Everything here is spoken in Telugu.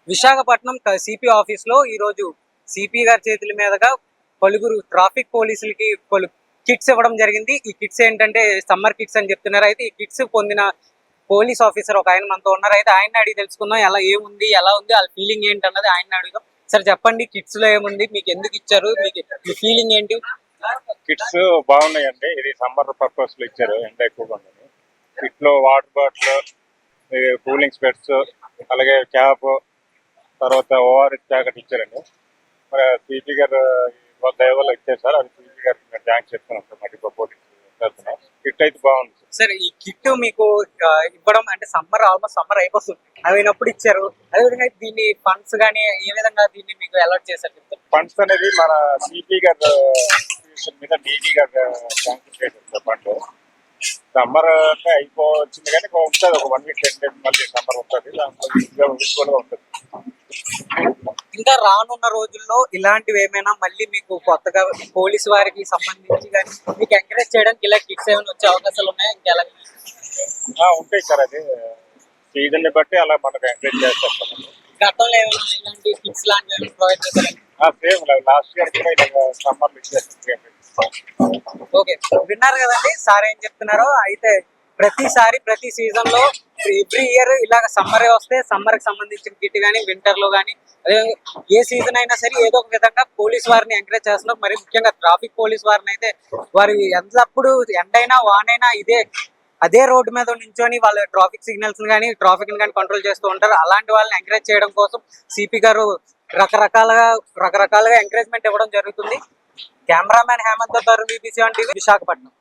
విశాఖపట్నం సిపి ఆఫీస్ లో ఈ రోజు సిపి గారి చేతుల మీదుగా పలువురు ట్రాఫిక్ పోలీసులకి పలు కిట్స్ ఇవ్వడం జరిగింది. ఈ కిట్స్ ఏంటంటే సమ్మర్ కిట్స్ అని చెప్తున్నారు. అయితే ఈ కిట్స్ పొందిన పోలీస్ ఆఫీసర్ ఒక ఆయన మనతో ఉన్నారు. అయితే ఆయన అడిగి తెలుసుకుందాం ఎలా ఏముంది, ఎలా ఉంది, వాళ్ళ ఫీలింగ్ ఏంటి అన్నది ఆయన అడుగుదాం. సార్ చెప్పండి, కిట్స్ లో ఏముంది, మీకు ఎందుకు ఇచ్చారు, మీకు మీ ఫీలింగ్ ఏంటి? కిట్స్ బాగున్నాయండి. ఇది సమ్మర్ పర్పస్ లో ఇచ్చారు, ఎండ ఎక్కువగా ఉంది. కిట్ లో వాటర్ బాటిల్, కూలింగ్ స్పెట్స్, అలాగే క్యాప్, తర్వాత ఓఆర్ఎస్ జాకెట్ ఇచ్చారండి. మరి సిపి గారు దయవల్ల ఇచ్చారు సార్. అది సిపి గారికి థ్యాంక్స్ చెప్తున్నాం సార్. మరి పోలీస్ తరఫున కిట్ అయితే బాగుంది సార్. ఈ కిట్ మీకు ఇవ్వడం అంటే ఆల్మోస్ట్ సమ్మర్ అయిపోతుంది, అయినప్పుడు ఇచ్చారు. అదేవిధంగా దీన్ని ఫండ్స్ కానీ ఏ విధంగా దీన్ని మీకు అలాట్ చేశారు చెప్తారు? ఫండ్స్ అనేది మన సిపి గారు మీద డీజీ గారు థ్యాంక్స్ చేశారు సార్. ఫండ్ సమ్మర్ అంటే అయిపోవచ్చింది కానీ ఉంటుంది, ఒక 1 వీక్ 10 డేస్ మళ్ళీ సమ్మర్ ఉంటుంది. దాంట్లో ఉంటుంది. ఇంకా రానున్న రోజుల్లో ఇలాంటివి ఏమైనా మళ్ళీ మీకు కొత్తగా పోలీసు వారికి సంబంధించి కానీ మీకు ఎంకరేజ్ చేయడానికి ఇలా కిట్స్ ఏమైనా వచ్చే అవకాశాలు ఉన్నాయా? ఇంకెలా ఉంటాయి సార్. అది సీజన్ ని బట్టి అలా మనకు ఎంకరేజ్ చేస్తారు. గతంలో ఏమైనా ఇలాంటి కిట్స్ లాంటివి ప్రొవైడ్ చేశారు? సేమ్ లాస్ట్ ఇయర్ కూడా ఇలా సమ్మర్ ఇచ్చేస్తారు. ఓకే, విన్నారు కదండి సార్ ఏం చెప్తున్నారో. అయితే ప్రతిసారి ప్రతి సీజన్ లో ఎవ్రీ ఇయర్ ఇలాగ సమ్మర్ వస్తే సమ్మర్ కి సంబంధించిన కిట్ కానీ వింటర్ లో కానీ అదే ఏ సీజన్ అయినా సరే ఏదో ఒక విధంగా పోలీస్ వారిని ఎంకరేజ్ చేస్తున్నారు. మరి ముఖ్యంగా ట్రాఫిక్ పోలీస్ వారిని అయితే వారి ఎల్లప్పుడు ఎండైనా వానైనా అదే రోడ్డు మీద నించొని వాళ్ళ ట్రాఫిక్ సిగ్నల్స్ కానీ ట్రాఫిక్ కానీ కంట్రోల్ చేస్తూ ఉంటారు. అలాంటి వాళ్ళని ఎంకరేజ్ చేయడం కోసం సిపి గారు రకరకాలుగా ఎంకరేజ్మెంట్ ఇవ్వడం జరుగుతుంది. కెమెరామ్యాన్ హేమంత్ తో BBC 1 టీవీ, విశాఖపట్నం.